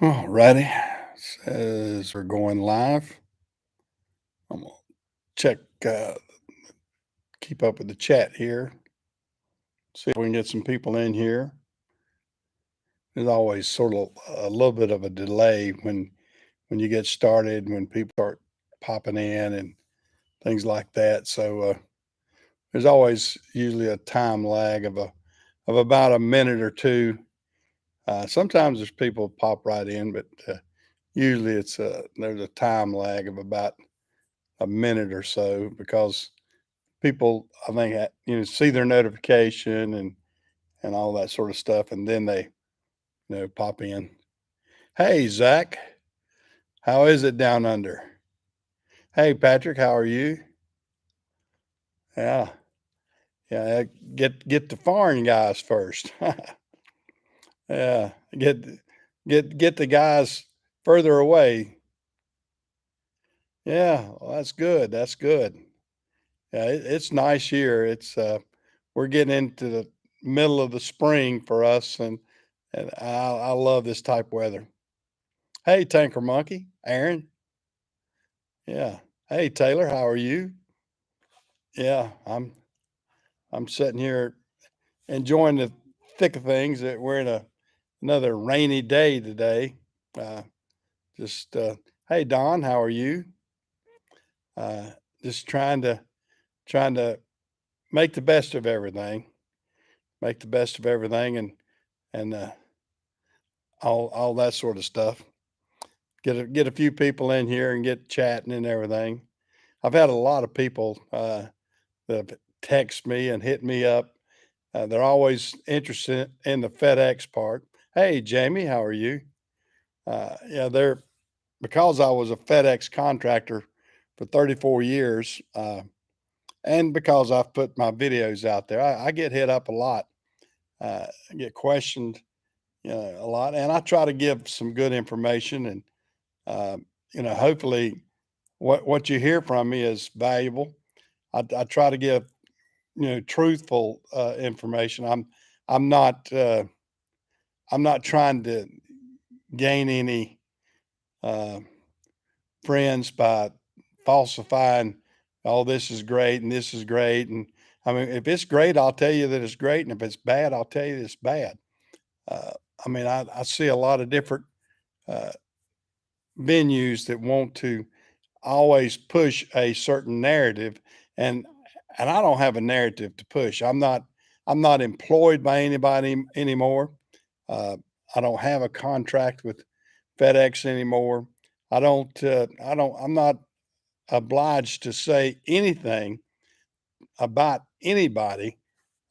All righty. Says we're going live. I'm gonna check, keep up with the chat here. See if we can get some people in here. There's always sort of a little bit of a delay when you get started, when people start popping in and things like that. So there's always usually a time lag of about a minute or two. Sometimes there's people pop right in, but usually there's a time lag of about a minute or so because people, I think, see their notification and all that sort of stuff, and then they, pop in. Hey, Zach, how is it down under? Hey, Patrick, how are you? Yeah, yeah. Get the foreign guys first. Yeah, get the guys further away. Yeah, well, that's good. That's good. Yeah, it's nice here. We're getting into the middle of the spring for us, and I love this type of weather. Hey, Tanker Monkey, Aaron. Yeah. Hey, Taylor, how are you? Yeah, I'm sitting here enjoying the thick of things. That we're in another rainy day today. Uh, just Hey, Don, how are you? Uh, just trying to make the best of everything. Make the best of everything, and all that sort of stuff. Get a few people in here and get chatting and everything. I've had a lot of people that have text me and hit me up. They're always interested in the FedEx part. Hey, Jamie, how are you? Yeah, they're because I was a FedEx contractor for 34 years, and because I've put my videos out there, I get hit up a lot. I get questioned, a lot, and I try to give some good information and hopefully what you hear from me is valuable. I try to give truthful information. I'm not I'm not trying to gain any uh, friends by falsifying. Oh, this is great and this is great, and I mean, if it's great, I'll tell you that it's great, and if it's bad, I'll tell you it's bad. Uh, I mean, I see a lot of different uh, venues that want to always push a certain narrative, and I don't have a narrative to push. I'm not employed by anybody anymore. Uh, I don't have a contract with FedEx anymore. I'm not obliged to say anything about anybody,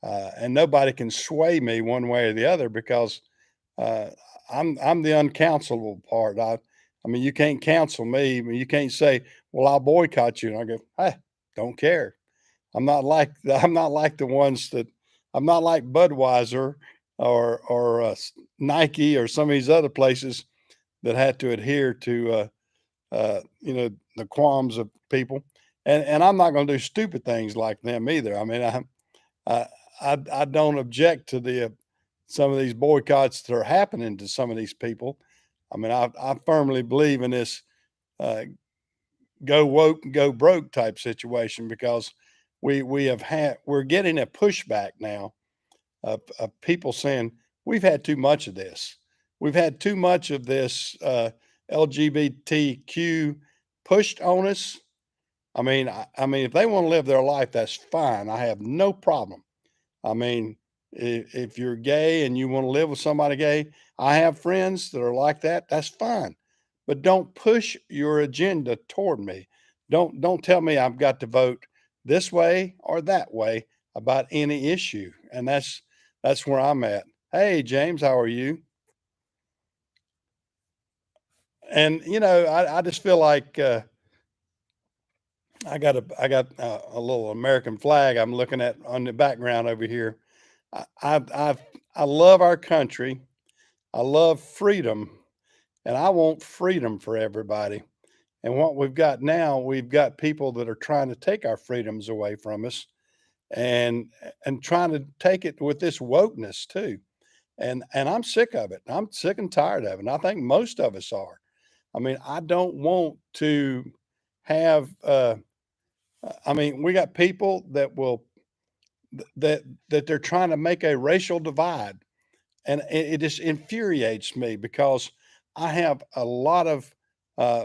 and nobody can sway me one way or the other because uh, I'm the uncounselable part. I mean, you can't counsel me. I mean, you can't say, "Well, I'll boycott you," and I go, "Hey, don't care." I'm not like the ones that I'm not like Budweiser or Nike or some of these other places that had to adhere to the qualms of people, and I'm not going to do stupid things like them either. I mean, I I don't object to the some of these boycotts that are happening to some of these people. I mean, I firmly believe in this uh, go woke and go broke type situation because we're getting a pushback now of people saying we've had too much of this. We've had too much of this LGBTQ pushed on us. I mean, if they want to live their life, that's fine. I have no problem. I mean, if you're gay and you want to live with somebody gay, I have friends that are like that. That's fine, but don't push your agenda toward me. Don't tell me I've got to vote this way or that way about any issue, and that's where I'm at. Hey, James, how are you? And I just feel like I got a little American flag I'm looking at on the background over here. I love our country. I love freedom, and I want freedom for everybody. And what we've got now, we've got people that are trying to take our freedoms away from us, and trying to take it with this wokeness too. And I'm sick of it. I'm sick and tired of it. And I think most of us are. I mean, I don't want to have, I mean, we got people that will, that they're trying to make a racial divide. And it just infuriates me because I have a lot of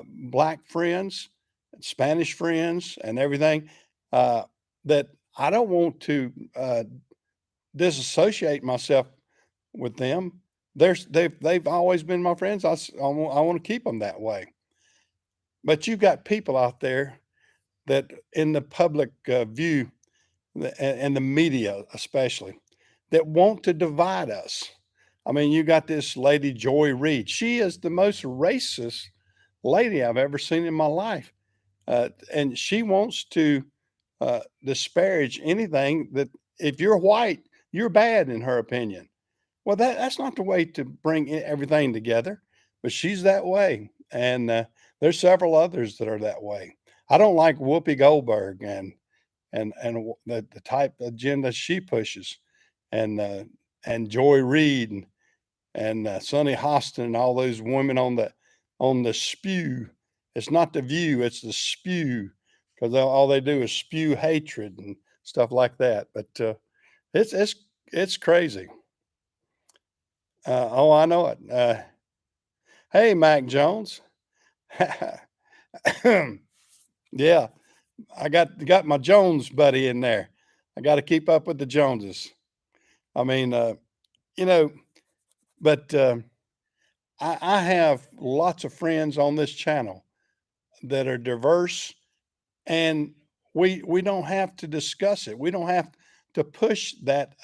black friends, Spanish friends, and everything uh, that I don't want to disassociate myself with them. They've always been my friends. I want to keep them that way. But you've got people out there that in the public view and the media especially that want to divide us. I mean, you got this lady, Joy Reid. She is the most racist lady I've ever seen in my life. And she wants to disparage anything that if you're white, you're bad in her opinion. Well, that's not the way to bring everything together, but she's that way. And there's several others that are that way. I don't like Whoopi Goldberg and the type agenda she pushes, and Joy Reid and Sonny Hostin and all those women on the spew. It's not the view; it's the spew, because all they do is spew hatred and stuff like that. But it's it's it's crazy. Oh, I know it. Hey, Mac Jones. Yeah, I got my Jones buddy in there. I got to keep up with the Joneses. I mean, you know, but I have lots of friends on this channel that are diverse, and we don't have to discuss it. We don't have to push that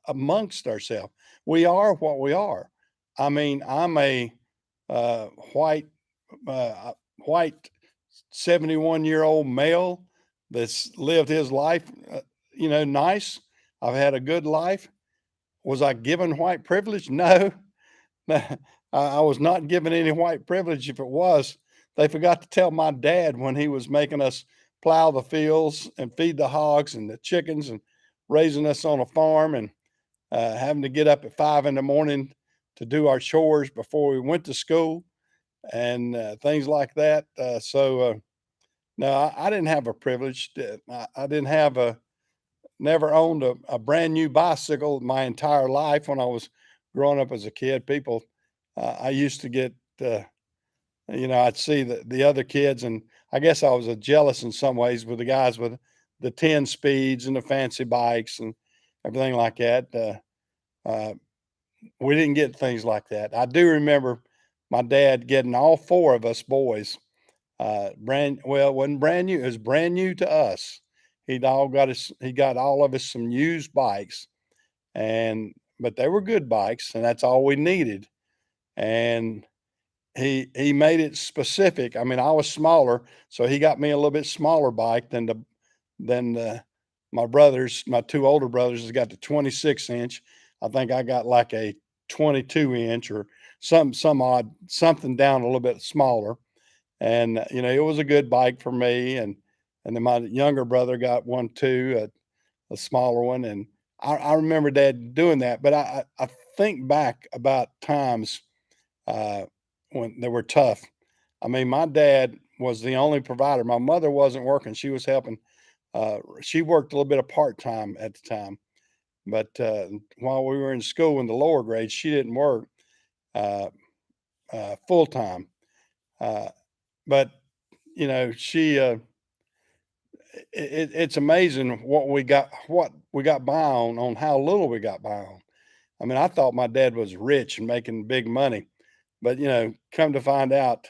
amongst ourselves. We are what we are. I mean, I'm a uh, white uh, white 71-year-old male that's lived his life, nice. I've had a good life. Was I given white privilege? No. I was not given any white privilege. If it was, they forgot to tell my dad when he was making us plow the fields and feed the hogs and the chickens and raising us on a farm and having to get up at 5 in the morning to do our chores before we went to school and things like that. No, I didn't have a privilege. I didn't have never owned a brand new bicycle my entire life when I was growing up as a kid. People, I used to get, I'd see the other kids, and I guess I was jealous in some ways with the guys with the 10 speeds and the fancy bikes and everything like that. Uh, we didn't get things like that. I do remember my dad getting all four of us boys it wasn't brand new. It was brand new to us. He got all of us some used bikes, but they were good bikes, and that's all we needed. And he made it specific. I mean, I was smaller, so he got me a little bit smaller bike than my brothers. My two older brothers has got the 26-inch. I think I got like a 22-inch or some odd something down a little bit smaller. And it was a good bike for me. And then my younger brother got one too, a smaller one. And I remember Dad doing that. But I think back about times uh, when they were tough. I mean, my dad was the only provider. My mother wasn't working; she was helping. She worked a little bit of part time at the time, but while we were in school in the lower grades, she didn't work uh, full time. Uh, but she it's amazing what we got by on how little we got by on. I mean, I thought my dad was rich and making big money, but come to find out,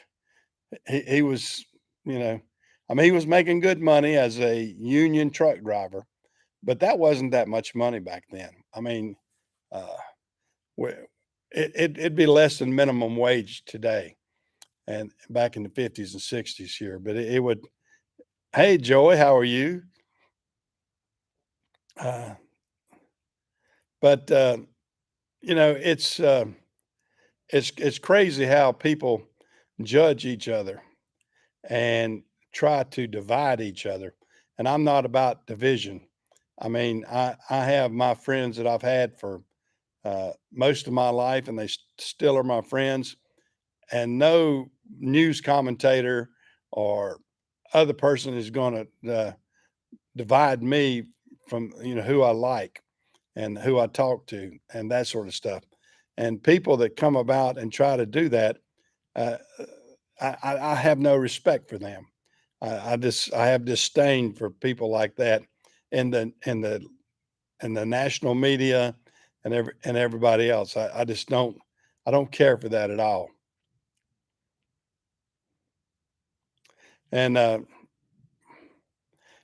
he was, you know, I mean, he was making good money as a union truck driver, but that wasn't that much money back then. I mean, uh, we- it'd be less than minimum wage today, and back in the 50s and 60s here, but it would. Hey, Joey, how are you? Uh, but it's it's crazy how people judge each other and try to divide each other. And I'm not about division. I mean, I have my friends that I've had for most of my life, and they still are my friends. And no news commentator or other person is going to divide me from who I like and who I talk to and that sort of stuff. And people that come about and try to do that, uh, I have no respect for them. I have disdain for people like that in the national media and everybody else. I just don't care for that at all. And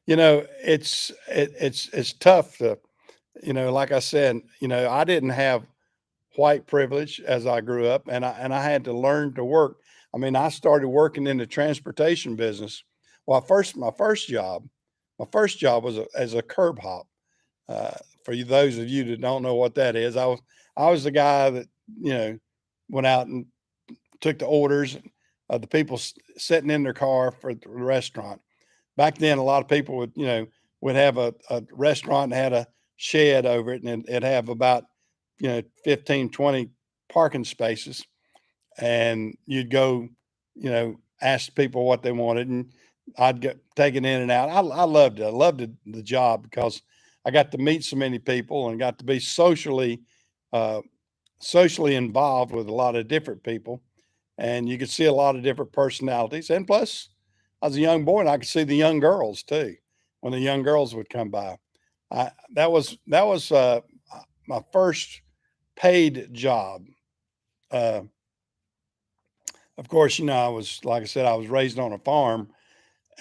it's tough to, like I said, I didn't have white privilege as I grew up, and I had to learn to work. I mean, I started working in the transportation business. Well, my first job was as a curb hop. Uh, for those of you that don't know what that is, I was the guy that you know went out and took the orders of the people sitting in their car for the restaurant. Back then, a lot of people would have a restaurant and had a shed over it, and it'd have about 15, 20 parking spaces, and you'd go, ask people what they wanted, and I'd get taken in and out. I loved it. I loved the job because I got to meet so many people and got to be uh, socially involved with a lot of different people, and you could see a lot of different personalities. And plus, I was a young boy, and I could see the young girls too when the young girls would come by. That was my first paid job. Uh, of course, I was like I said, I was raised on a farm,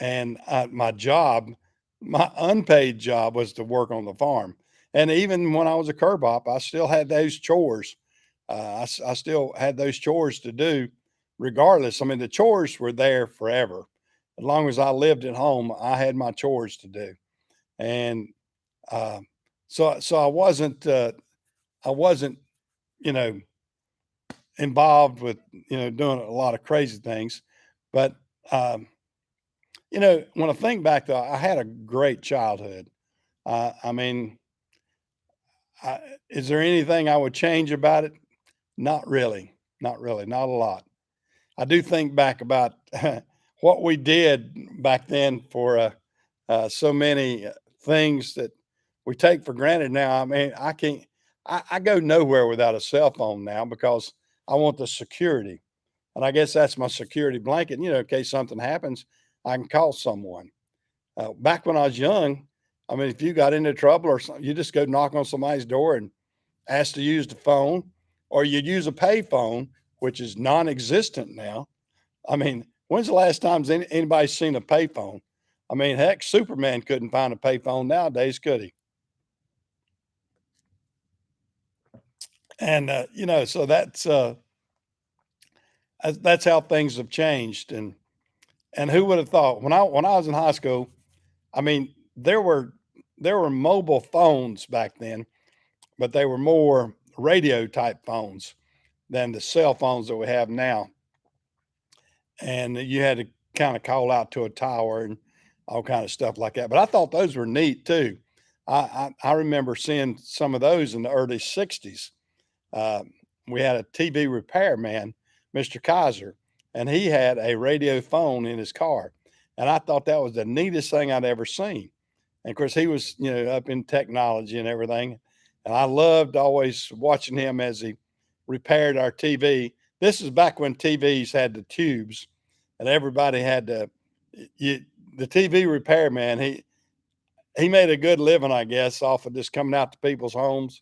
and my unpaid job was to work on the farm. And even when I was a curb op, I still had those chores. I still had those chores to do, regardless. I mean, the chores were there forever. As long as I lived at home, I had my chores to do, and uh, so I wasn't you know involved with doing a lot of crazy things, but um, when I think back though, I had a great childhood. I mean, I, is there anything I would change about it? Not really, not really, not a lot. I do think back about what we did back then for so many things that we take for granted now. I mean, I can't. I go nowhere without a cell phone now because I want the security, and I guess that's my security blanket. In case something happens, I can call someone. Back when I was young, I mean, if you got into trouble or something, you just go knock on somebody's door and ask to use the phone, or you'd use a pay phone, which is non-existent now. I mean, when's the last time anybody's seen a payphone? I mean, heck, Superman couldn't find a payphone nowadays, could he? And so that's how things have changed. And who would have thought when I was in high school? I mean, there were mobile phones back then, but they were more radio type phones than the cell phones that we have now. And you had to kind of call out to a tower and all kind of stuff like that. But I thought those were neat too. I remember seeing some of those in the early '60s. Uh, we had a TV repairman, Mr. Kaiser, and he had a radio phone in his car, and I thought that was the neatest thing I'd ever seen. And of course, he was up in technology and everything, and I loved always watching him as he repaired our TV. This is back when TVs had the tubes, and everybody had to. You, the TV repairman, he made a good living, I guess, off of just coming out to people's homes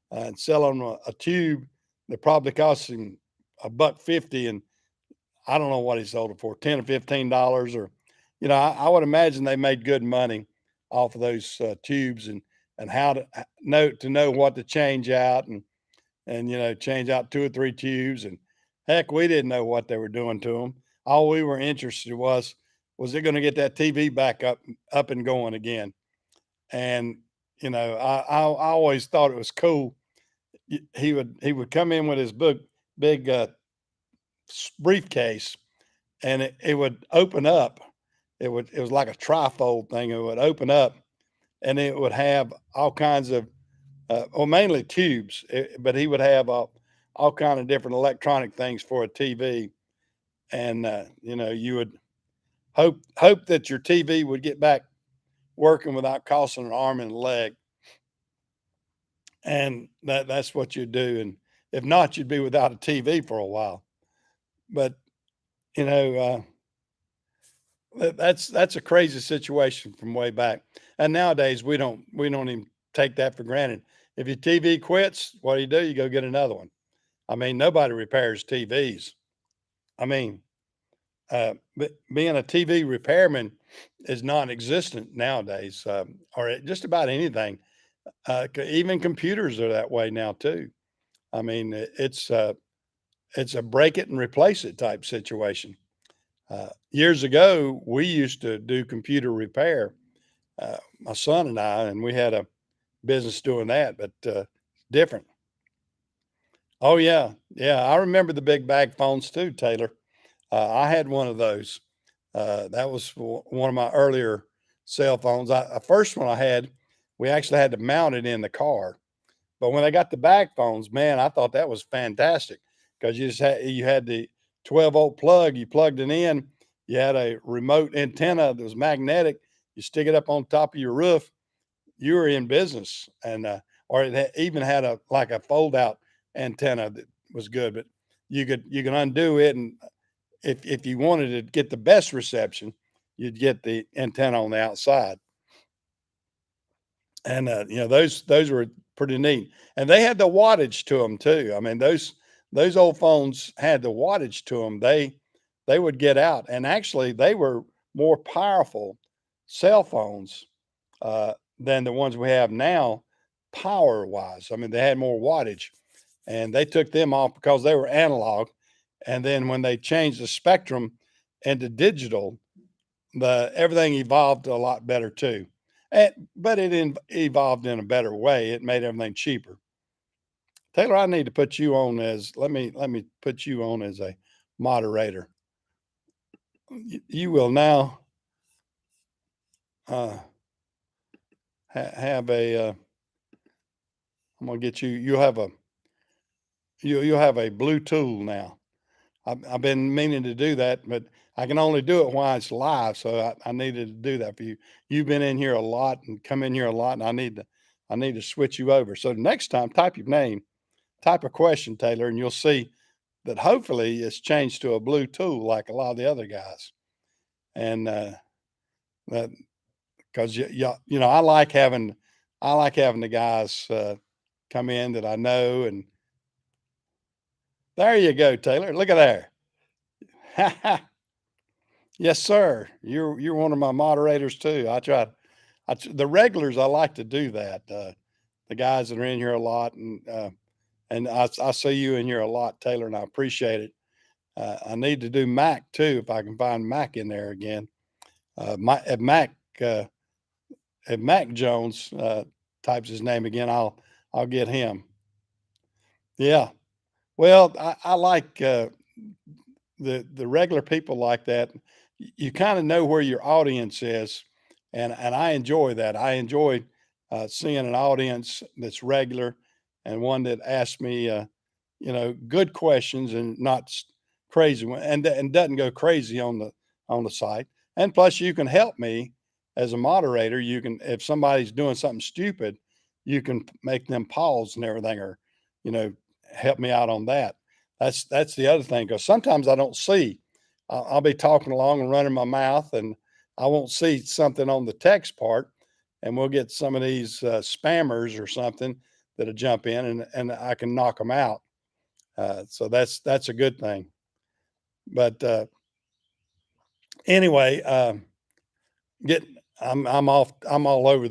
and selling a tube that probably cost him a buck 50, and I don't know what he sold it for, $10 or $15, or I would imagine they made good money off of those tubes, and how to know what to change out, and change out 2 or 3 tubes. And heck, we didn't know what they were doing to them. All we were interested was it going to get that TV back up and going again. And I always thought it was cool. He would come in with his big briefcase, and it would open up. It was like a trifold thing. It would open up, and it would have all kinds of or mainly tubes, but he would have all kind of different electronic things for a TV. And, you would hope that your TV would get back working without costing an arm and a leg. And that's what you do. And if not, you'd be without a TV for a while. But, you know, that's a crazy situation from way back. And nowadays we don't even take that for granted. If your TV quits, what do? You go get another one. I mean, nobody repairs TVs. I mean, but being a TV repairman is non-existent nowadays, or just about anything. Even computers are that way now too. I mean, it's a break it and replace it type situation. Years ago, we used to do computer repair, my son and I, and we had a business doing that, but different. Oh yeah, yeah. I remember the big bag phones too, Taylor. I had one of those. That was one of my earlier cell phones. The first one I had, we actually had to mount it in the car. But when I got the bag phones, man, I thought that was fantastic because you had the 12-volt plug. You plugged it in. You had a remote antenna that was magnetic. You stick it up on top of your roof. You were in business, and or it even had a like a fold out antenna that was good. But you can undo it, and if you wanted to get the best reception, you'd get the antenna on the outside. And those were pretty neat, and they had the wattage to them too. I mean, those old phones had the wattage to them. They would get out, and actually they were more powerful cell phones than the ones we have now, power wise. I mean, they had more wattage, and they took them off because they were analog. And then when they changed the spectrum into digital, the everything evolved a lot better too. But evolved in a better way. It made everything cheaper. Taylor, I need to put you on as let me put you on as a moderator. You will now uh, have a. I'm gonna get you. You'll have a blue tool now. I've been meaning to do that, but I can only do it while it's live. So I needed to do that for you. You've been in here a lot and come in here a lot, and I need to switch you over. So next time, type your name, type a question, Taylor, and you'll see that hopefully it's changed to a blue tool like a lot of the other guys. And that because I like having the guys come in that I know. And there you go, Taylor. Look at there. Yes, sir. You're one of my moderators too. The regulars. I like to do that. The guys that are in here a lot, and I see you in here a lot, Taylor, and I appreciate it. I need to do Mack too if I can find Mack in there again. If Mac Jones types his name again, I'll get him. Yeah. Well, I like the regular people like that. You kind of know where your audience is, and I enjoy that. I enjoy seeing an audience that's regular and one that asks me, good questions and not crazy one, and doesn't go crazy on the site. And plus, you can help me as a moderator. You can, if somebody's doing something stupid, you can make them pause and everything, or you know, help me out on that. That's the other thing, because sometimes I don't see. I'll be talking along and running my mouth, and I won't see something on the text part, and we'll get some of these spammers or something that'll jump in, and I can knock them out. So that's a good thing. But anyway, get I'm off. I'm all over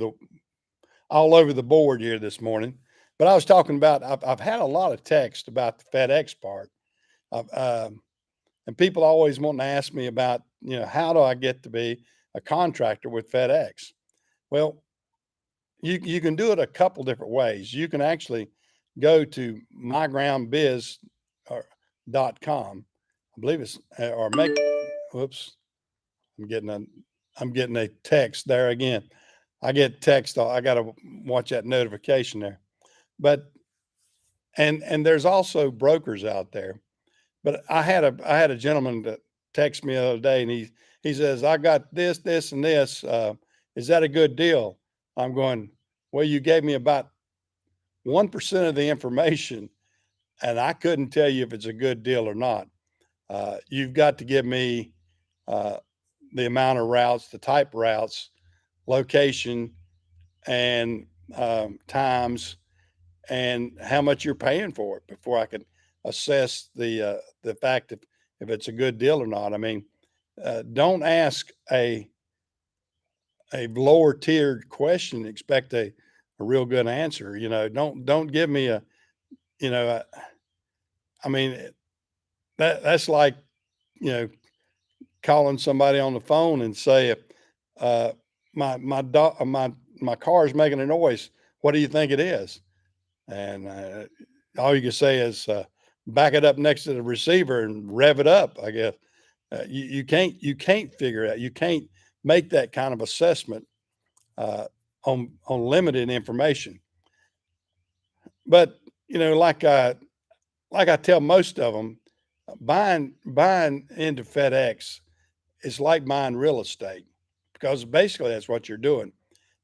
the board here this morning. But I was talking about I've had a lot of text about the FedEx part. I've, and people always want to ask me about, how do I get to be a contractor with FedEx? Well, you can do it a couple different ways. You can actually go to mygroundbiz.com. I believe it's or make. Whoops, I'm getting a I'm getting a text there again. I get text. I got to watch that notification there. But and there's also brokers out there. But I had a gentleman that texted me the other day, and he says, "I got this, this, and this. Is that a good deal?" I'm going, "Well, you gave me about 1% of the information, and I couldn't tell you if it's a good deal or not. You've got to give me uh, the amount of routes, the type routes, location, and times, and how much you're paying for it before I can assess the fact if it's a good deal or not. I mean, don't ask a lower tiered question and expect a real good answer. Don't give me you know, uh, I mean, that's like, you know, calling somebody on the phone and say, uh, my car is making a noise. What do you think it is? And all you can say is back it up next to the receiver and rev it up. I guess you can't figure it out. You can't make that kind of assessment uh, on limited information. But like I tell most of them, buying into FedEx is like buying real estate, because basically that's what you're doing.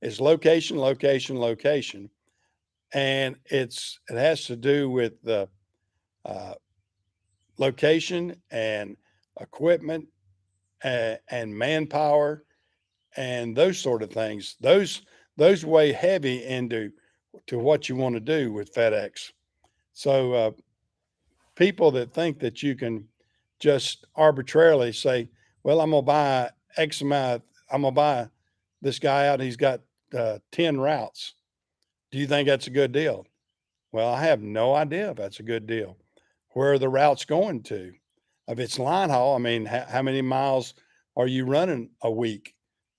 It's location, location, location, and it has to do with the uh, location and equipment and manpower and those sort of things. Those weigh heavy into to what you want to do with FedEx. So people that think that you can just arbitrarily say, "Well, I'm gonna buy X amount. I'm gonna buy this guy out. He's got 10 routes. Do you think that's a good deal?" Well, I have no idea if that's a good deal. Where are the routes going to? If it's line haul, I mean, how many miles are you running a week?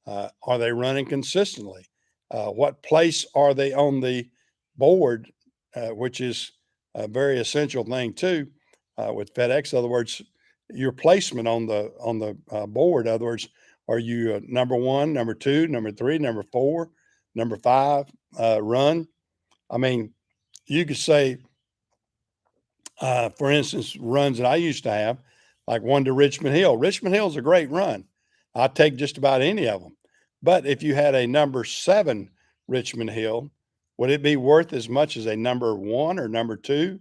Are they running consistently? What place are they on the board, which is a very essential thing too with FedEx. In other words, your placement on the board. In other words, are you number one, number two, number three, number four, number five run? I mean, you could say, for instance, runs that I used to have, like one to Richmond Hill. Richmond Hill is a great run. I'd take just about any of them. But if you had a number seven Richmond Hill, would it be worth as much as a number one or number two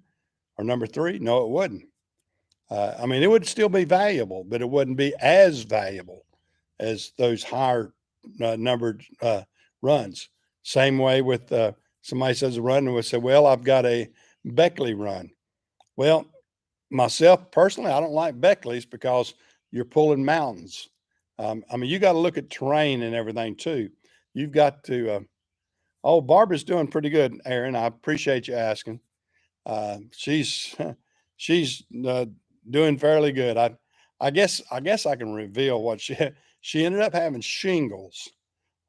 or number three? No, it wouldn't. I mean, it would still be valuable, but it wouldn't be as valuable as those higher numbered runs. Same way with somebody says a run and would say, "Well, I've got a Beckley run." Well, myself personally, I don't like Beckley's because you're pulling mountains. I mean, you got to look at terrain and everything too. You've got to. Oh, Barbara's doing pretty good, Aaron. I appreciate you asking. She's she's doing fairly good. I guess I can reveal what she had. She ended up having shingles.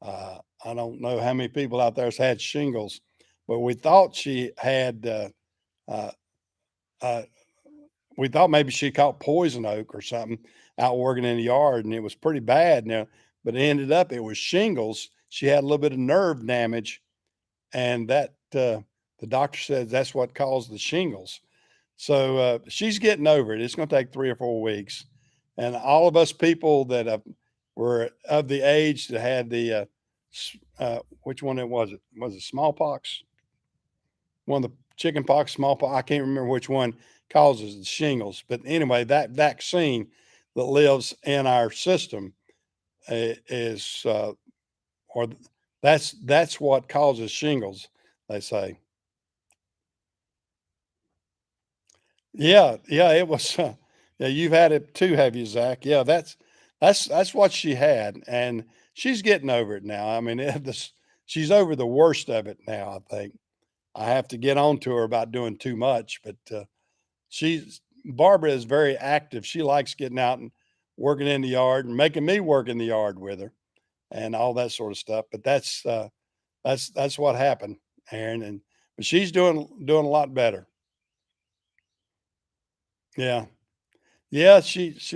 I don't know how many people out there has had shingles, but uh, uh, we thought maybe she caught poison oak or something out working in the yard, and it was pretty bad now. But it ended up it was shingles. She had a little bit of nerve damage, and that the doctor said that's what caused the shingles. So she's getting over it. It's going to take 3 or 4 weeks, and all of us people that were of the age that had the which one it was? It was it smallpox? One of the chicken pox, smallpox. I can't remember which one causes the shingles, but anyway, that vaccine that lives in our system is or that's what causes shingles. They say. Yeah, yeah, it was. Yeah, you've had it too, have you, Zach? Yeah, that's what she had, and she's getting over it now. I mean, she's over the worst of it now. I think I have to get on to her about doing too much, but she's Barbara is very active. She likes getting out and working in the yard and making me work in the yard with her and all that sort of stuff. But that's what happened, Aaron. And but she's doing a lot better. Yeah. Yeah, she's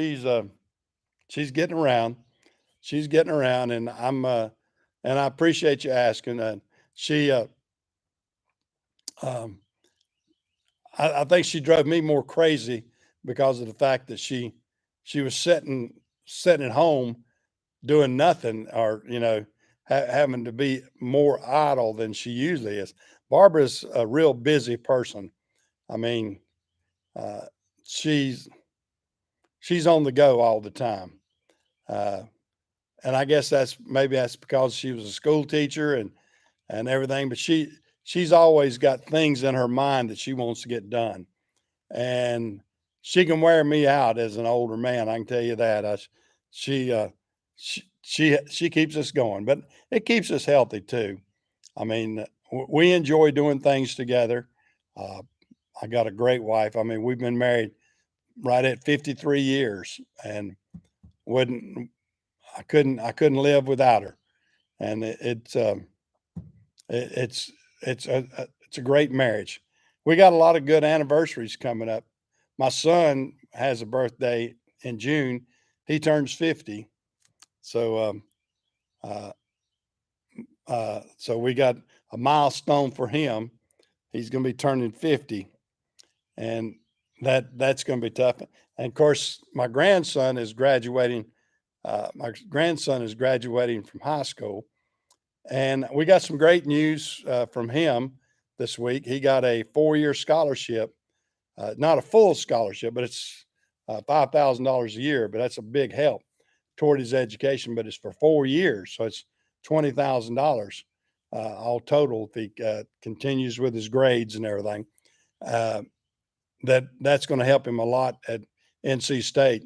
getting around. She's getting around, and and I appreciate you asking. She Um, I think she drove me more crazy because of the fact that she was sitting at home doing nothing, or having to be more idle than she usually is. Barbara's a real busy person. I mean, uh, she's she's on the go all the time. Uh, and I guess that's because she was a school teacher and everything. But she's always got things in her mind that she wants to get done, and she can wear me out as an older man. I can tell you that. She she keeps us going, but it keeps us healthy too. I mean, we enjoy doing things together. Uh, I got a great wife. I mean, we've been married right at 53 years, and wouldn't I couldn't live without her. And it's it's a great marriage. We got a lot of good anniversaries coming up. My son has a birthday in June. He turns 50. So uh, so we got a milestone for him. He's going to be turning 50, and that's going to be tough. And of course, my grandson is graduating from high school, and we got some great news from him this week. He got a 4-year scholarship, not a full scholarship, but it's $5,000 a year. But that's a big help toward his education. But it's for 4 years, so it's $20,000 all total if he continues with his grades and everything. Uh, that's going to help him a lot at NC State,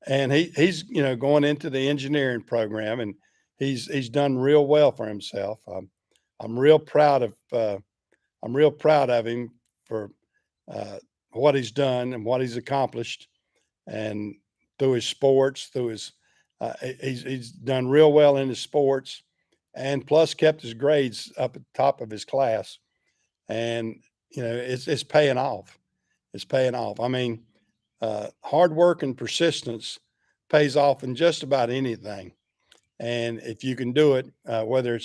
and he's going into the engineering program, and he's done real well for himself. I'm real proud of I'm real proud of him for uh, what he's done and what he's accomplished, and through his sports, through his he's done real well in his sports, and plus kept his grades up at the top of his class, and it's paying off. It's paying off. I mean, hard work and persistence pays off in just about anything. And if you can do it, whether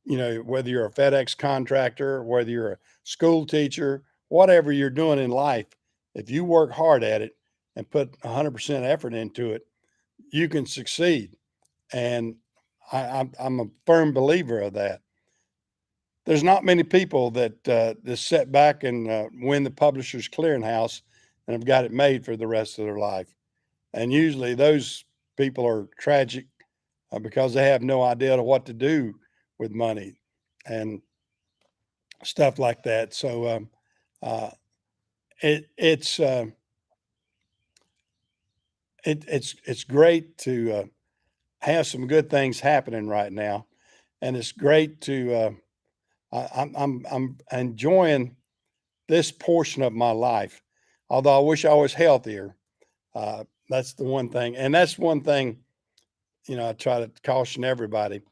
you're a FedEx contractor, whether you're a school teacher, whatever you're doing in life, if you work hard at it and put 100% effort into it, you can succeed. And I'm a firm believer of that. There's not many people that sit back and win the Publishers Clearinghouse and have got it made for the rest of their life. And usually those people are tragic because they have no idea what to do with money and stuff like that. So uh, it, it's uh, it's great to have some good things happening right now, and it's great to I'm enjoying this portion of my life. Although I wish I was healthier. That's the one thing, and that's one thing I try to caution everybody.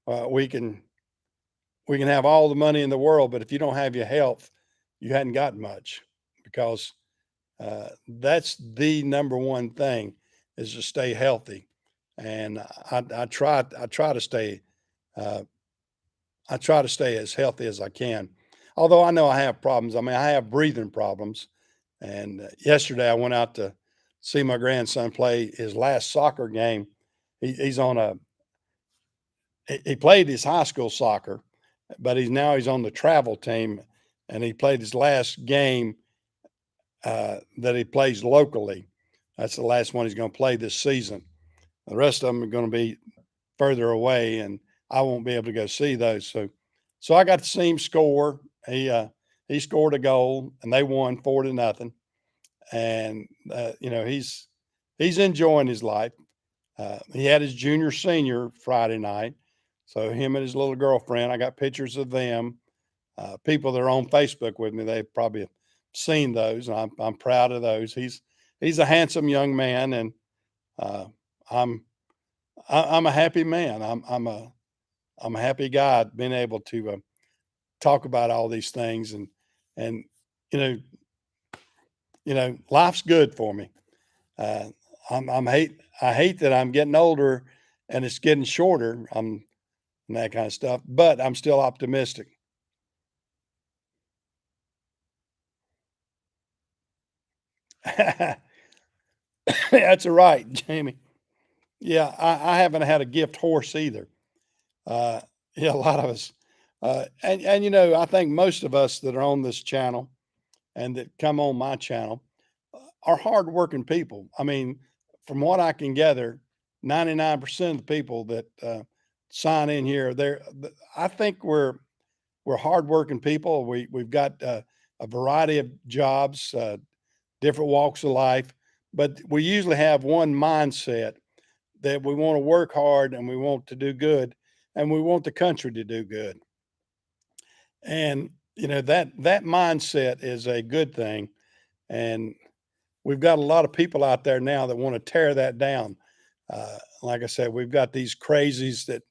Uh, we can we can have all the money in the world, but if you don't have your health, you hadn't got much, because that's the number one thing, is to stay healthy. And I try to stay uh, I try to stay as healthy as I can. Although I know I have problems. I mean, I have breathing problems. And yesterday I went out to see my grandson play his last soccer game. He's on a he played his high school soccer, but he's on the travel team, and he played his last game that he plays locally. That's the last one he's going to play this season. The rest of them are going to be further away, and I won't be able to go see those. So I got to see him score. He scored a goal, and they won 4-0. And he's enjoying his life. He had his junior senior Friday night, so him and his little girlfriend. I got pictures of them. People that are on Facebook with me, they probably have seen those. And I'm proud of those. He's a handsome young man, and uh, I'm I'm a happy man. I'm a happy guy being able to talk about all these things, and you know life's good for me. Uh, I hate that I'm getting older and it's getting shorter. And that kind of stuff, but I'm still optimistic. That's right, Jamie. Yeah, I haven't had a gift horse either. Uh, yeah, a lot of us, and I think most of us that are on this channel and that come on my channel are hardworking people. I mean, from what I can gather, 99% of the people that sign in here, I think we're hardworking people. We've got a variety of jobs, different walks of life, but we usually have one mindset that we want to work hard and we want to do good and we want the country to do good. And that mindset is a good thing. And we've got a lot of people out there now that want to tear that down. Like I said, we've got these crazies that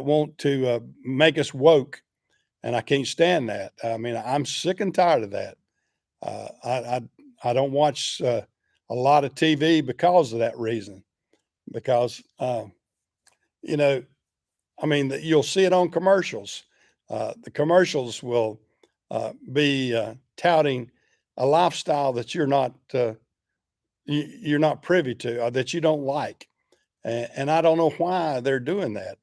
want to make us woke, and I can't stand that. I mean, I'm sick and tired of that. I don't watch a lot of TV because of that reason. Because you know, I mean, you'll see it on commercials. The commercials will be touting a lifestyle that you're not privy to, or that you don't like, and I don't know why they're doing that.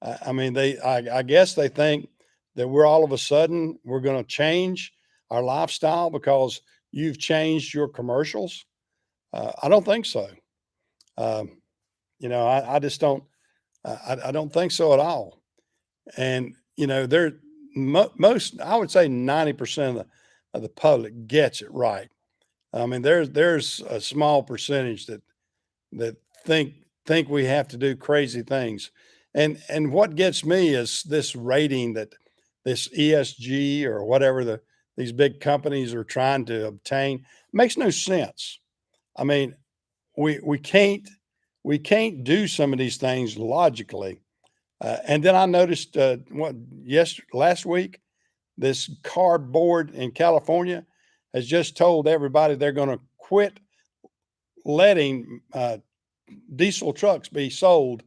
I mean, I guess they think that we're all of a sudden we're going to change our lifestyle because you've changed your commercials. I don't think so. Um, I just don't. I don't think so at all. And they're most. I would say 90% of the public gets it right. I mean, there's a small percentage that think think we have to do crazy things. And what gets me is this rating that this ESG or whatever these big companies are trying to obtain makes no sense. I mean, we can't do some of these things logically. And then I noticed last week this cardboard in California has just told everybody they're going to quit letting diesel trucks be sold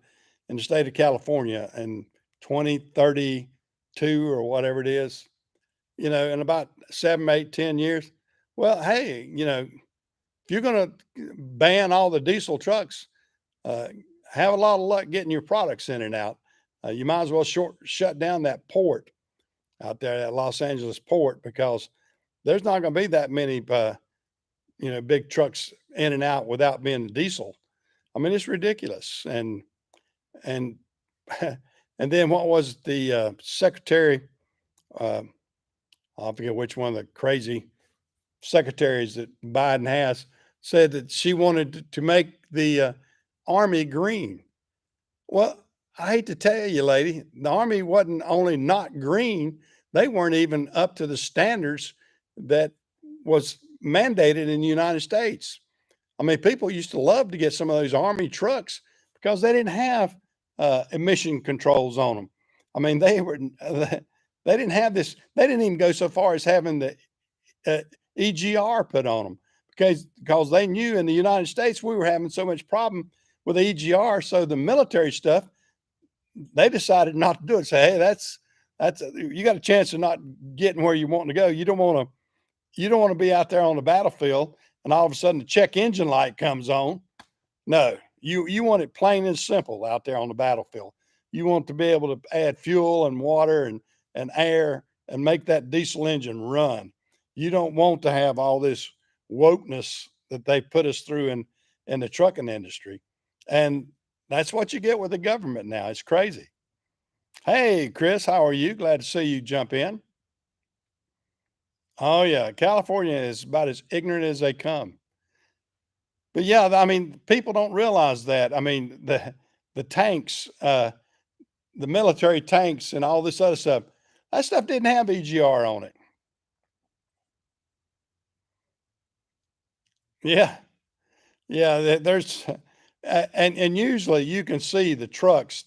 in the state of California in 2032 or whatever it is, in about 7, 8, 10 years. Well, hey, if you're going to ban all the diesel trucks, uh, have a lot of luck getting your products in and out. You might as well shut down that port out there, that Los Angeles port, because there's not going to be that many, big trucks in and out without being diesel. I mean, it's ridiculous. And and then what was the secretary? Uh, I forget which one of the crazy secretaries that Biden has said that she wanted to make the Army green. Well, I hate to tell you, lady, the Army wasn't only not green, they weren't even up to the standards that was mandated in the United States. I mean, people used to love to get some of those Army trucks because they didn't have emission controls on them. I mean, they didn't have this. They didn't even go so far as having the uh, EGR put on them because they knew in the United States we were having so much problem with the EGR. So the military stuff, they decided not to do it. Say, hey, you got a chance of not getting where you want to go. You don't want to be out there on the battlefield and all of a sudden the check engine light comes on. No, you want it plain and simple out there on the battlefield. You want to be able to add fuel and water and air and make that diesel engine run. You don't want to have all this wokeness that they put us through in the trucking industry. And that's what you get with the government now. It's crazy. Hey, Chris, how are you? Glad to see you jump in. Oh yeah, California is about as ignorant as they come. But yeah, I mean, people don't realize that. I mean, the tanks, the military tanks, and all this other stuff. That stuff didn't have EGR on it. Yeah, yeah. There's, and usually you can see the trucks.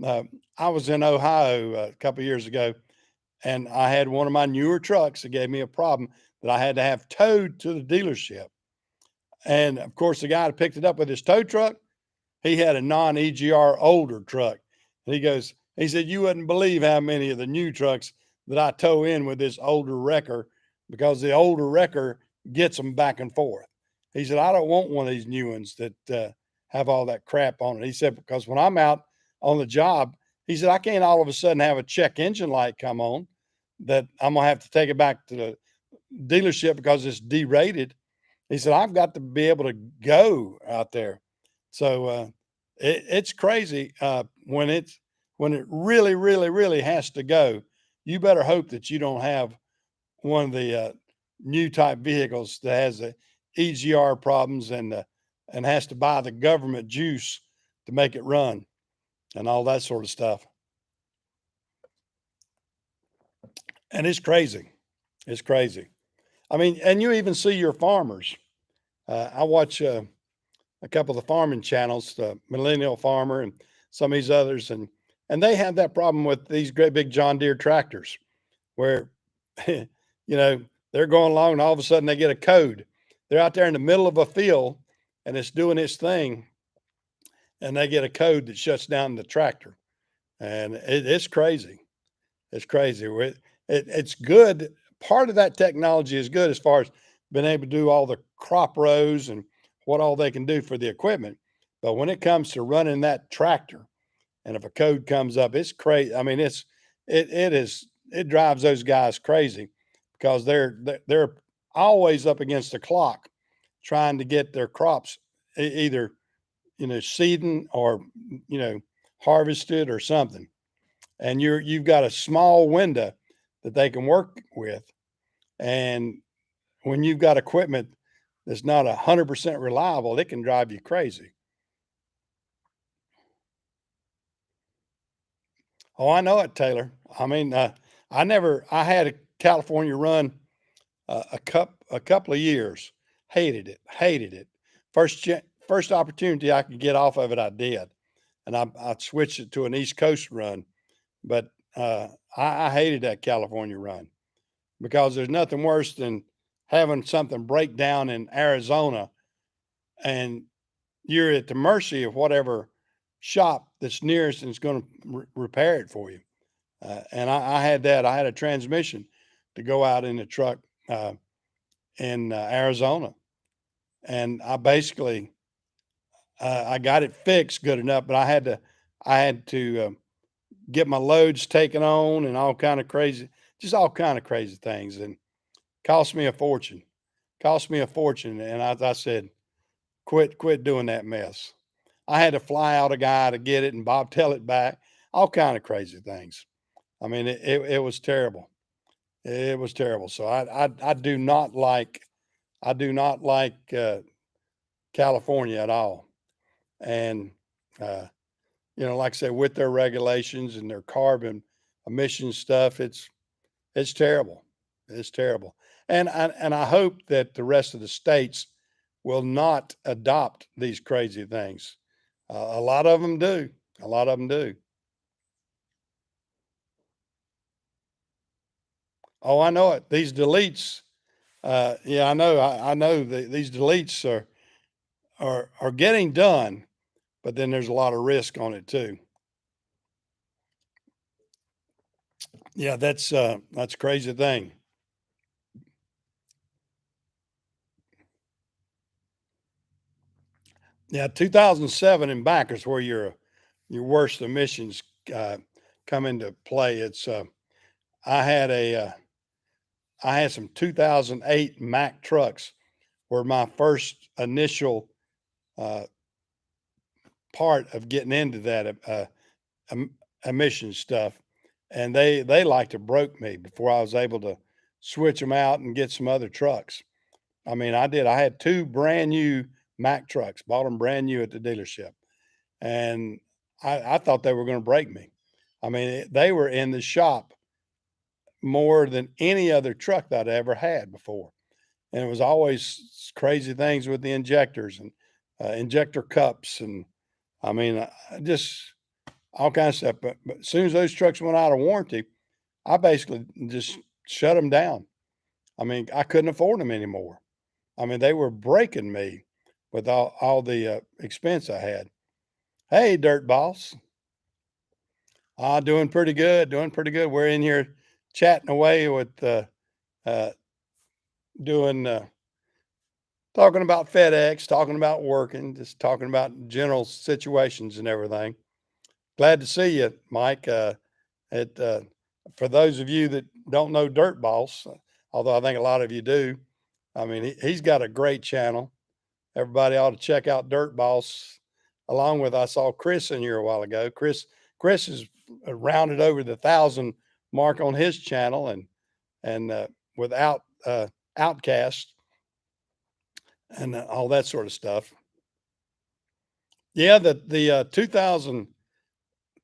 I was in Ohio a couple of years ago, and I had one of my newer trucks that gave me a problem that I had to have towed to the dealership. And of course, the guy that picked it up with his tow truck, he had a non-EGR older truck. And he said, you wouldn't believe how many of the new trucks that I tow in with this older wrecker, because the older wrecker gets them back and forth. He said, I don't want one of these new ones that have all that crap on it. He said, because when I'm out on the job, he said, I can't all of a sudden have a check engine light come on that I'm going to have to take it back to the dealership because it's derated. He said, I've got to be able to go out there. So it's crazy when it really, really, really has to go. You better hope that you don't have one of the new type vehicles that has the EGR problems and has to buy the government juice to make it run and all that sort of stuff. And it's crazy. It's crazy. I mean, and you even see your farmers. I watch a couple of the farming channels, the Millennial Farmer and some of these others, and they have that problem with these great big John Deere tractors, where you know they're going along and all of a sudden they get a code. They're out there in the middle of a field and it's doing its thing, and they get a code that shuts down the tractor, and it's crazy. It's crazy. It's good. Part of that technology is good as far as being able to do all the crop rows and what all they can do for the equipment. But when it comes to running that tractor, and if a code comes up, it's crazy. I mean, it drives those guys crazy because they're always up against the clock trying to get their crops either seeding or harvested or something. And you've got a small window that they can work with. And when you've got equipment that's not 100% reliable, it can drive you crazy. Oh, I know it, Taylor. I mean, I had a California run a couple of years. Hated it. First opportunity I could get off of it, I did, and I switched it to an East Coast run. But I hated that California run because there's nothing worse than having something break down in Arizona and you're at the mercy of whatever shop that's nearest and is going to repair it for you. And I had that. I had a transmission to go out in the truck in Arizona, and I basically I got it fixed good enough, but I had to get my loads taken on and all kind of crazy, just all kind of crazy things, and cost me a fortune. Cost me a fortune, and I said, quit doing that mess. I had to fly out a guy to get it and bobtail it back. All kind of crazy things. I mean, it was terrible. It was terrible. So I do not like California at all. And like I said, with their regulations and their carbon emission stuff, it's terrible. It's terrible. And I hope that the rest of the states will not adopt these crazy things. A lot of them do. A lot of them do. Oh, I know it. These deletes. Yeah, I know. I know these deletes are getting done, but then there's a lot of risk on it too. Yeah, that's a crazy thing. Yeah, 2007 and back is where your worst emissions uh, come into play. It's I had a I had some 2008 Mack trucks were my first initial uh, part of getting into that em- emission stuff, and they like to broke me before I was able to switch them out and get some other trucks. I mean, I did. I had two brand new Mack trucks, bought them brand new at the dealership, and I thought they were going to break me. I mean, they were in the shop more than any other truck that I ever had before, and it was always crazy things with the injectors and injector cups, and I mean, just all kinds of stuff. But as soon as those trucks went out of warranty, I basically just shut them down. I mean, I couldn't afford them anymore. I mean, they were breaking me with all the expense I had. Hey, Dirt Boss. Doing pretty good. Doing pretty good. We're in here chatting away with uh, doing. talking about FedEx, talking about working, just talking about general situations and everything. Glad to see you, Mike. It For those of you that don't know Dirt Boss, although I think a lot of you do, I mean he's got a great channel. Everybody ought to check out Dirt Boss. Along with, I saw Chris in here a while ago. Chris has rounded over the 1,000 mark on his channel, and without Outcast and all that sort of stuff. Yeah, the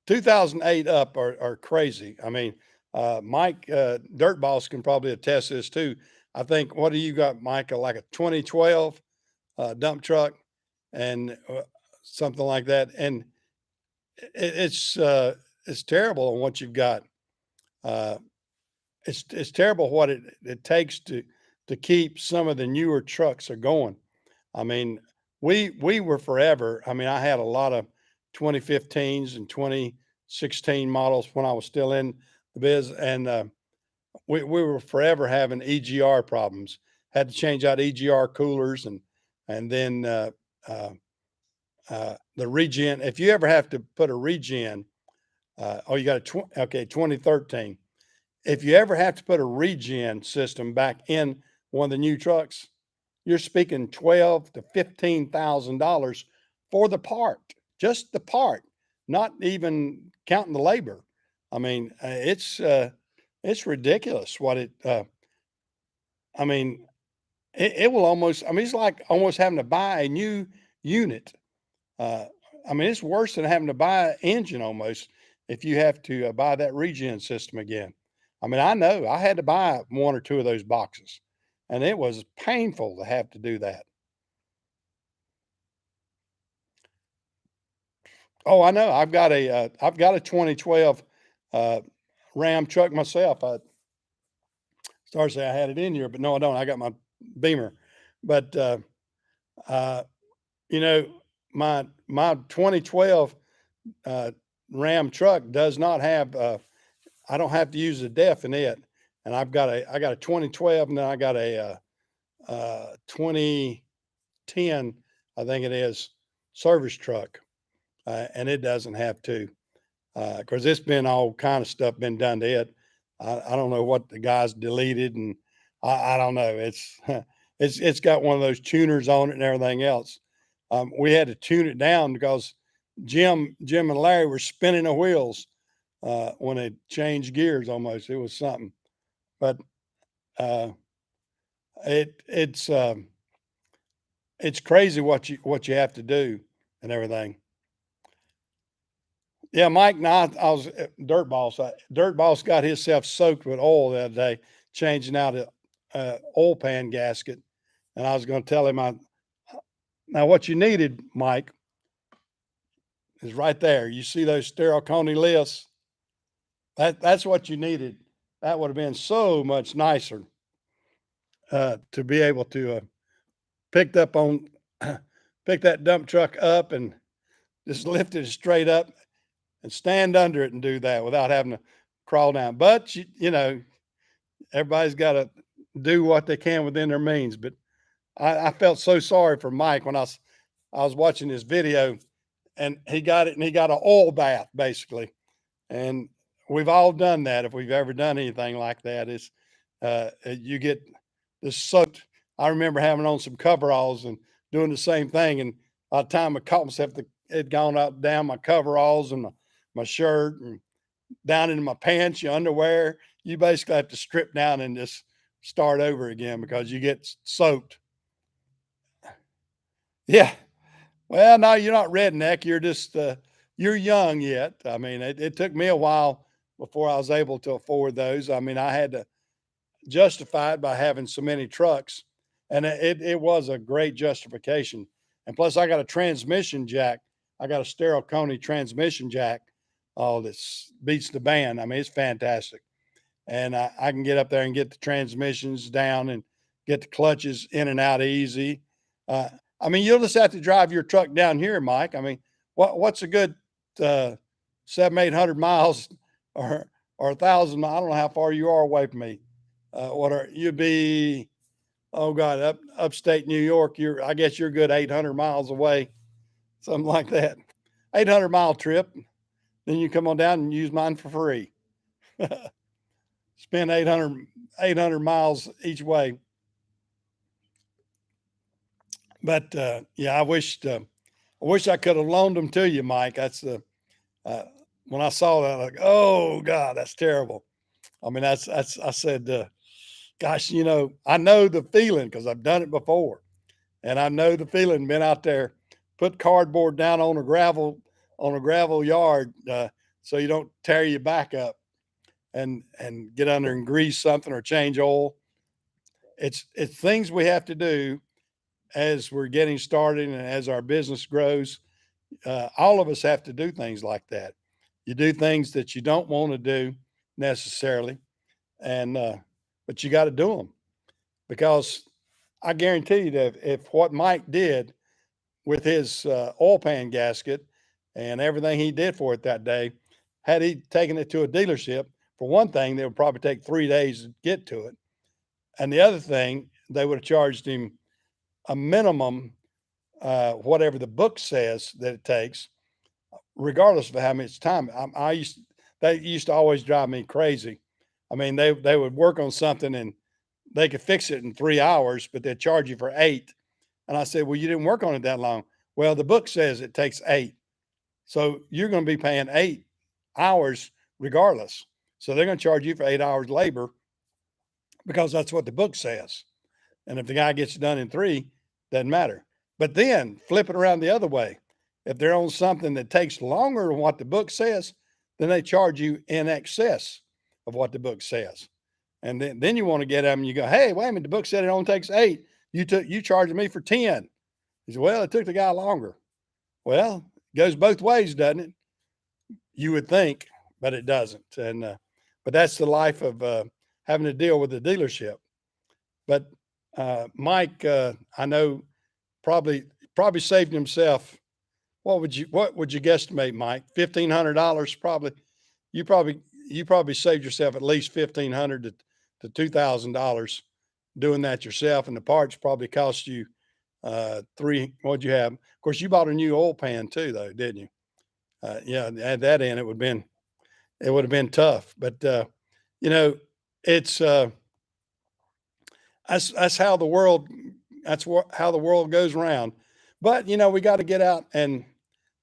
2008 up are crazy. I mean, Mike, Dirt Boss can probably attest to this too. I think, what do you got, Mike? Like a 2012 dump truck and something like that. And it's terrible on what you've got. Uh, it's terrible what it takes to keep some of the newer trucks are going. I mean, we were forever. I mean, I had a lot of 2015s and 2016 models when I was still in the biz, and we were forever having EGR problems. Had to change out EGR coolers, and then the regen. If you ever have to put a regen, you got a 2013. If you ever have to put a regen system back in one of the new trucks, you're speaking $12,000 to $15,000 for the part, just the part, not even counting the labor. I mean, it's ridiculous what it. I mean, it will almost. I mean, it's like almost having to buy a new unit. Uh, I mean, it's worse than having to buy an engine almost if you have to buy that regen system again. I mean, I know I had to buy one or two of those boxes, and it was painful to have to do that. Oh, I know. I've got a 2012 uh, Ram truck myself. I started to say I had it in here, but no, I don't. I got my Beamer, but uh, you know, my 2012 uh, Ram truck does not have. I don't have to use a def in it, and I got a 2012, and then I got a 2010, I think it is, service truck, and it doesn't have to. Because it's been all kind of stuff been done to it. I don't know what the guys deleted, and I don't know. It's it's got one of those tuners on it and everything else. We had to tune it down because Jim and Larry were spinning the wheels when they changed gears. Almost, it was something. But uh, it it's crazy what you have to do and everything. Yeah, Mike and I was Dirt Boss. Dirt Boss got himself soaked with oil the other day, changing out a oil pan gasket, and I was going to tell him, now what you needed, Mike, is right there. You see those sterile coney lifts? That's what you needed. That would have been so much nicer to be able to picked up on pick that dump truck up and just lift it straight up and stand under it and do that without having to crawl down. But you know, everybody's got to do what they can within their means. But I felt so sorry for Mike when I was watching his video, and he got it, and he got an oil bath basically. And we've all done that if we've ever done anything like that. Is you get this soaked. I remember having on some coveralls and doing the same thing, and by the time I caught myself, it had gone out down my coveralls and my shirt and down into my pants, your underwear. You basically have to strip down and just start over again because you get soaked. Yeah. Well, no, you're not redneck. You're just you're young yet. I mean, it took me a while before I was able to afford those. I mean, I had to justify it by having so many trucks, and it was a great justification. And plus, I got a transmission jack. I got a sterile Coney transmission jack. Oh, this beats the band. I mean, it's fantastic. And I can get up there and get the transmissions down and get the clutches in and out easy. Uh, I mean, you'll just have to drive your truck down here, Mike. I mean, what's a good 700-800 miles or 1,000? I don't know how far you are away from me. What are you'd be? Oh God, upstate New York, I guess you're a good 800 miles away, something like that. 800-mile trip. Then you come on down and use mine for free. Spend 800 miles each way. But yeah, I wish I could have loaned them to you, Mike. That's the uh, when I saw that, like, oh God, that's terrible. I mean, I said, gosh, I know the feeling because I've done it before, and I know the feeling. Been out there, put cardboard down on a gravel yard, so you don't tear your back up, and get under and grease something or change oil. It's things we have to do as we're getting started and as our business grows. All of us have to do things like that. You do things that you don't want to do necessarily, and but you got to do them because I guarantee you that if what Mike did with his oil pan gasket and everything he did for it that day, had he taken it to a dealership, for one thing, they would probably take 3 days to get to it, and the other thing, they would have charged him a minimum, whatever the book says that it takes, regardless of how much time. They used to always drive me crazy. I mean, they would work on something and they could fix it in 3 hours, but they'd charge you for 8. And I said, well, you didn't work on it that long. Well, the book says it takes 8. So you're going to be paying 8 hours regardless. So they're going to charge you for 8 hours labor because that's what the book says. And if the guy gets it done in 3, doesn't matter. But then flip it around the other way. If they're on something that takes longer than what the book says, then they charge you in excess of what the book says. And then you want to get them and you go, hey, wait a minute, the book said it only takes 8. You charged me for 10. He said, well, it took the guy longer. Well, it goes both ways, doesn't it? You would think, but it doesn't. And but that's the life of having to deal with the dealership. But Mike, I know probably saved himself. What would you guesstimate, Mike? $1,500 probably. You probably you probably saved yourself at least $1,500 to $2,000 doing that yourself, and the parts probably cost you three. What'd you have? Of course, you bought a new oil pan too, though, didn't you? Yeah, add that in, it would have been tough. But you know, it's that's how the world how the world goes around. But we got to get out and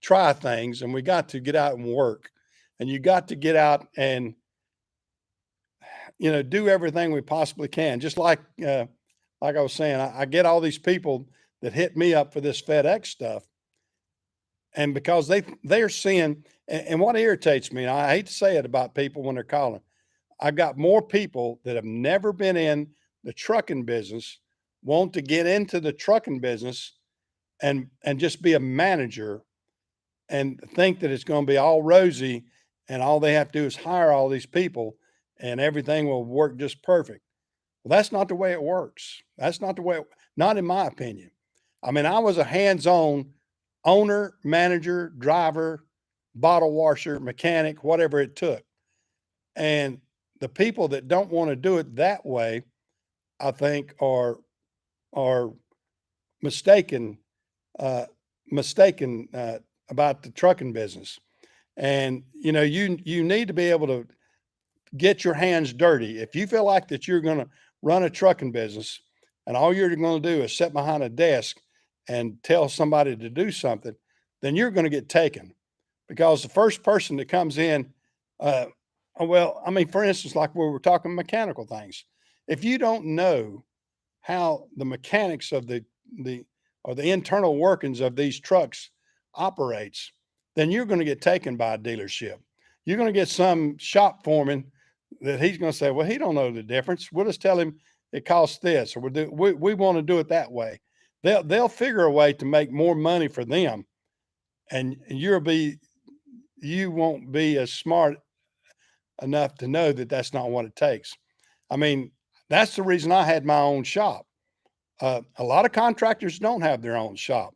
try things, and we got to get out and work, and you got to get out and do everything we possibly can. Just like I was saying, I get all these people that hit me up for this FedEx stuff, and because they're seeing, and what irritates me, and I hate to say it about people when they're calling, I've got more people that have never been in the trucking business, want to get into the trucking business and just be a manager and think that it's going to be all rosy and all they have to do is hire all these people and everything will work just perfect. Well, that's not the way it works. That's not the way, not in my opinion. I mean, I was a hands-on owner, manager, driver, bottle washer, mechanic, whatever it took. And the people that don't want to do it that way, I think are mistaken uh, mistaken about the trucking business. And you need to be able to get your hands dirty. If you feel like that you're going to run a trucking business and all you're going to do is sit behind a desk and tell somebody to do something, then you're going to get taken because the first person that comes in, uh, well, I mean, for instance, like we were talking mechanical things, if you don't know how the mechanics of the or the internal workings of these trucks operates, then you're going to get taken by a dealership. You're going to get some shop foreman that he's going to say, well, he don't know the difference. We'll just tell him it costs this, or we want to do it that way. They'll figure a way to make more money for them, and you won't be as smart enough to know that that's not what it takes. I mean, that's the reason I had my own shop. A lot of contractors don't have their own shop,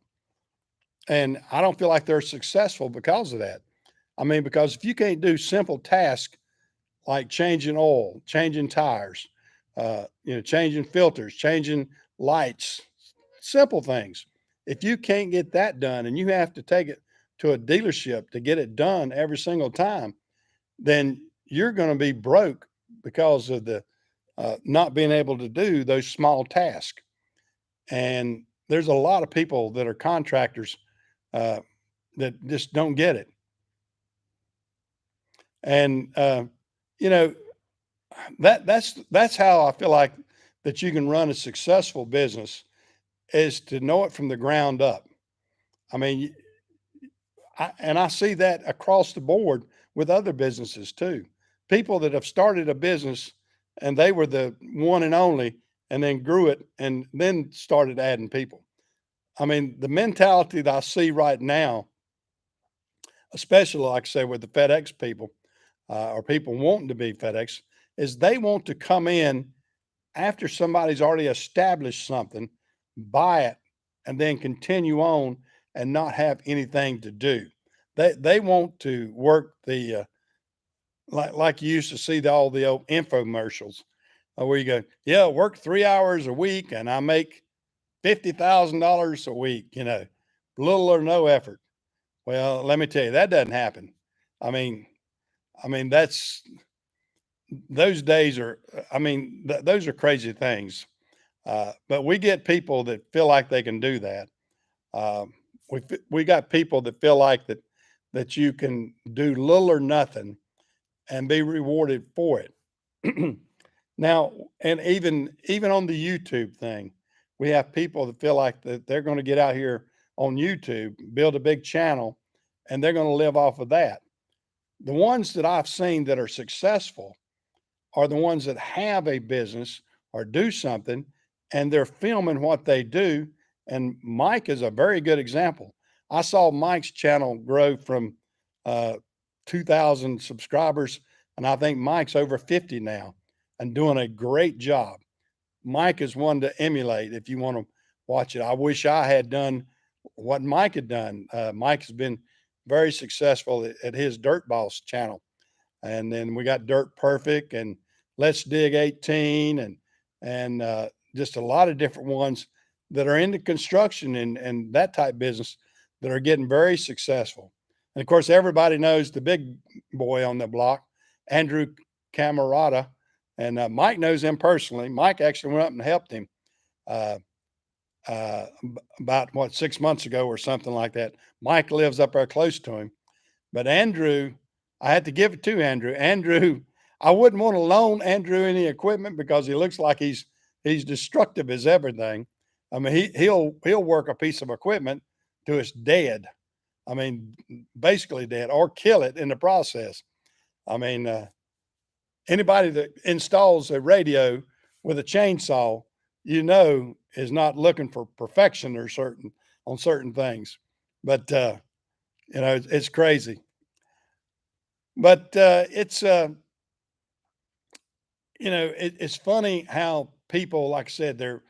and I don't feel like they're successful because of that. I mean, because if you can't do simple tasks like changing oil, changing tires, changing filters, changing lights, simple things. If you can't get that done and you have to take it to a dealership to get it done every single time, then you're going to be broke because of the not being able to do those small tasks. And there's a lot of people that are contractors uh, that just don't get it. And you know that's how I feel like that you can run a successful business is to know it from the ground up. I mean, and I see that across the board with other businesses too. People that have started a business and they were the one and only, and then grew it and then started adding people. I mean, the mentality that I see right now, especially like I say with the FedEx people or people wanting to be FedEx, is they want to come in after somebody's already established something, buy it, and then continue on and not have anything to do. They want to work the like you used to see all the old infomercials where you go, yeah, work 3 hours a week and I make $50,000 a week. Little or no effort. Well, let me tell you, that doesn't happen. I mean, that's those days are. Those are crazy things. But we get people that feel like they can do that. Um, we got people that feel like that you can do little or nothing and be rewarded for it. Now, and even on the YouTube thing, we have people that feel like that they're going to get out here on YouTube, build a big channel, and they're going to live off of that. The ones that I've seen that are successful are the ones that have a business or do something and they're filming what they do. And Mike is a very good example. I saw Mike's channel grow from uh, 2,000 subscribers, and I think Mike's over 50 now and doing a great job. Mike is one to emulate if you want to watch it. I wish I had done what Mike had done. Mike has been very successful at his Dirt Boss channel. And then we got Dirt Perfect and Let's Dig 18 and just a lot of different ones that are into construction and that type business that are getting very successful. And of course, everybody knows the big boy on the block, Andrew Camarata, and Mike knows him personally. Mike actually went up and helped him uh, about 6 months ago or something like that. Mike lives up there close to him, but Andrew, I had to give it to Andrew. Andrew, I wouldn't want to loan Andrew any equipment because he looks like he's destructive as everything. I mean, he'll work a piece of equipment till it's dead. I mean, basically dead, or kill it in the process. I mean, anybody that installs a radio with a chainsaw, is not looking for perfection or on certain things. But it's crazy. But it's funny how people, like I said, the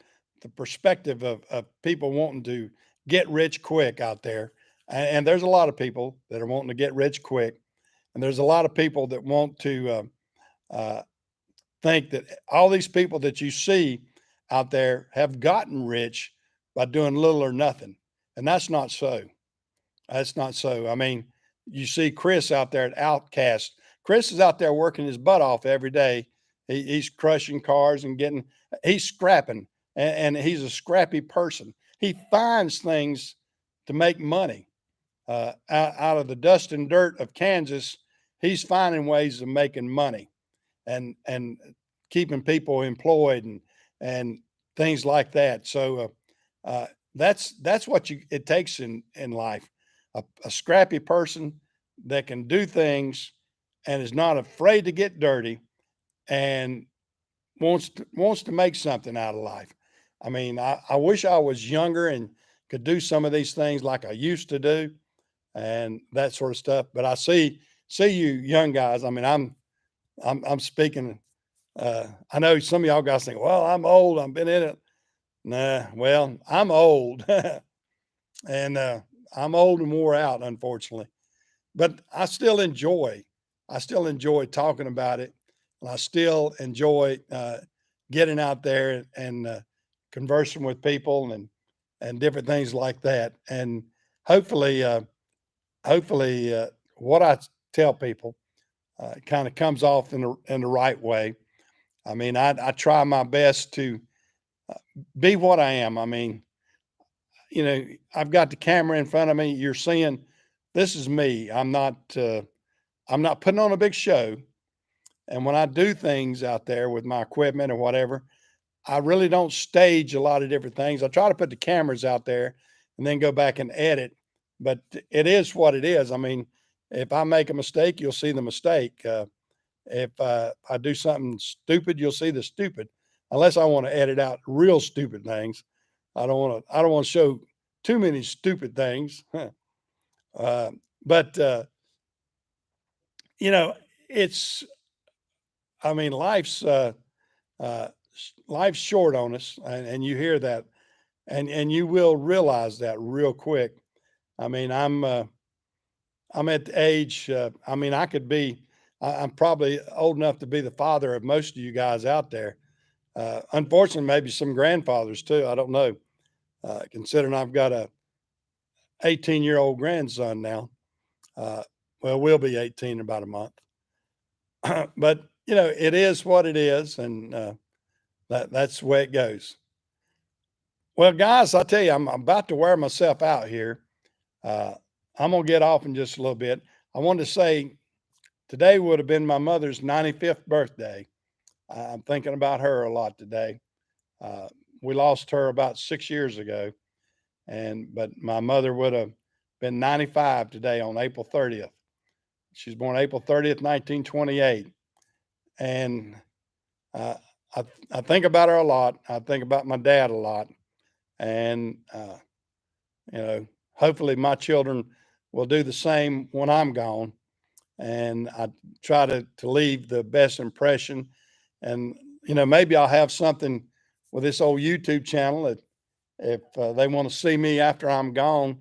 perspective of people wanting to get rich quick out there. And there's a lot of people that are wanting to get rich quick. And there's a lot of people that want to uh, think that all these people that you see out there have gotten rich by doing little or nothing. And that's not so. That's not so. I mean, you see Chris out there at Outcast. Chris is out there working his butt off every day. He's crushing cars and he's scrapping, and he's a scrappy person. He finds things to make money out of the dust and dirt of Kansas. He's finding ways of making money and keeping people employed and things like that. So that's what it takes in life. A scrappy person that can do things and is not afraid to get dirty and wants to make something out of life. I mean, I wish I was younger and could do some of these things like I used to do and that sort of stuff. But I see you young guys. I mean, I'm speaking. I know some of y'all guys think, well, I'm old. I've been in it. Nah, well, I'm old, and I'm old and wore out, unfortunately. But I still enjoy talking about it, and I still enjoy getting out there and conversing with people and different things like that. And hopefully, what I tell people kind of comes off in the right way. I mean, I try my best to be what I am. I mean, I've got the camera in front of me. You're seeing this is me. I'm not putting on a big show. And when I do things out there with my equipment or whatever, I really don't stage a lot of different things. I try to put the cameras out there and then go back and edit, but it is what it is. I mean, if I make a mistake, you'll see the mistake. If I do something stupid, you'll see the stupid. Unless I want to edit out real stupid things, I don't want to show too many stupid things. uh, but you know, it's. I mean, uh, life's short on us, and you hear that, and you will realize that real quick. I mean, I'm at the age. I mean, I'm probably old enough to be the father of most of you guys out there. Unfortunately, maybe some grandfathers too. I don't know. Considering I've got a 18-year-old grandson now. Uh, well, we'll be 18 in about a month. But it is what it is, and that's the way it goes. Well, guys, I tell you, I'm about to wear myself out here. Uh, I'm gonna get off in just a little bit. I wanted to say today would have been my mother's 95th birthday. I'm thinking about her a lot today. Uh, we lost her about 6 years ago, but my mother would have been 95 today on April 30th. She's born April 30th, 1928, and uh, I think about her a lot. I think about my dad a lot, and hopefully my children will do the same when I'm gone. And I try to leave the best impression. And maybe I'll have something with this old YouTube channel that if they want to see me after I'm gone,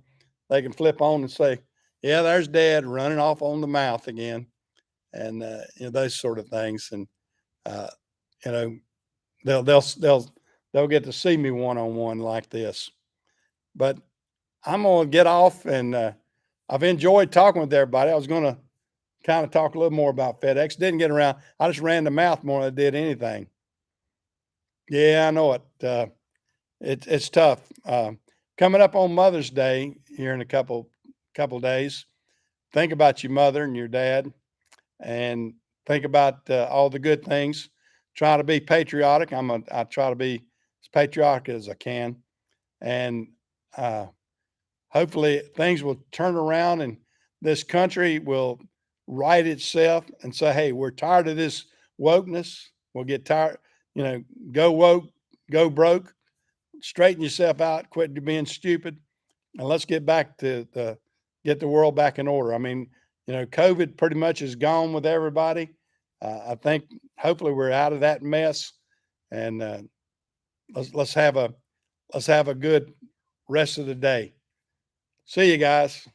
they can flip on and say, "Yeah, there's Dad running off on the mouth again," and those sort of things. And uh, you know, they'll get to see me one on one like this. But I'm gonna get off, and I've enjoyed talking with everybody. I was gonna kind of talk a little more about FedEx. Didn't get around. I just ran the mouth more than I did anything. Yeah, I know it. It's tough. Coming up on Mother's Day here in a couple days. Think about your mother and your dad, and think about all the good things. Try to be patriotic. I try to be as patriotic as I can, and uh, hopefully things will turn around and this country will right itself and say, "Hey, we're tired of this wokeness. We'll get tired. Go woke, go broke, straighten yourself out, quit being stupid, and let's get back to get the world back in order." I mean, COVID pretty much is gone with everybody. I think hopefully we're out of that mess, and let's have a good rest of the day. See you guys.